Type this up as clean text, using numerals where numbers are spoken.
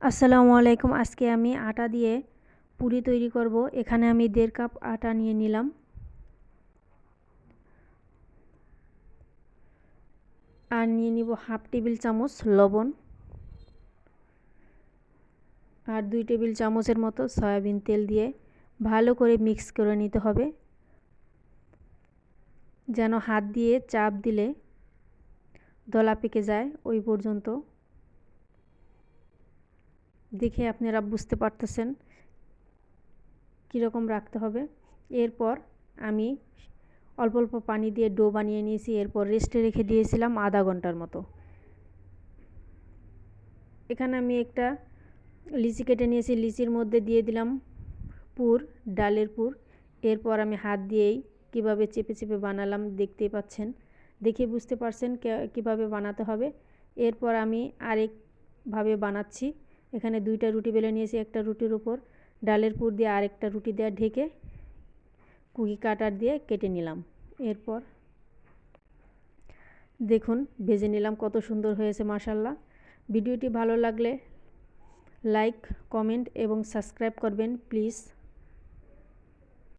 আসসালামু আলাইকুম। আজকে আমি আটা দিয়ে পুরি তৈরি করব। এখানে আমি 1.5 কাপ আটা নিয়ে নিলাম আর নিয়ে নিব হাফ টেবিল চামচ লবণ আর 2 টেবিল চামচের মতো সয়াবিন তেল দিয়ে ভালো করে মিক্স করে নিতে হবে, যেন হাত দিয়ে চাপ দিলে দলা পেকে যায় ওই পর্যন্ত। দেখে আপনারা বুঝতে পারতেছেন কীরকম রাখতে হবে। এরপর আমি অল্প অল্প পানি দিয়ে ডো বানিয়ে নিয়েছি। এরপর রেস্টে রেখে দিয়েছিলাম আধা ঘন্টার মতো। এখানে আমি একটা লিচি কেটে নিয়েছি, লিচির মধ্যে দিয়ে দিলাম পুর, ডালের পুর। এরপর আমি হাত দিয়েই কিভাবে চেপে চেপে বানালাম দেখতেই পাচ্ছেন, দেখে বুঝতে পারছেন কিভাবে বানাতে হবে। এরপর আমি আরেকভাবে বানাচ্ছি। এখানে 2টা রুটি বেলে নিয়েছি, একটা রুটির উপর ডালের পুর দিয়ে আরেকটা রুটি দিয়ে ঢেকে কুকি কাটার দিয়ে কেটে নিলাম। এরপর দেখুন ভেজে নিলাম, কত সুন্দর হয়েছে মাশাআল্লাহ। ভিডিওটি ভালো লাগলে লাইক, কমেন্ট এবং সাবস্ক্রাইব করবেন প্লিজ।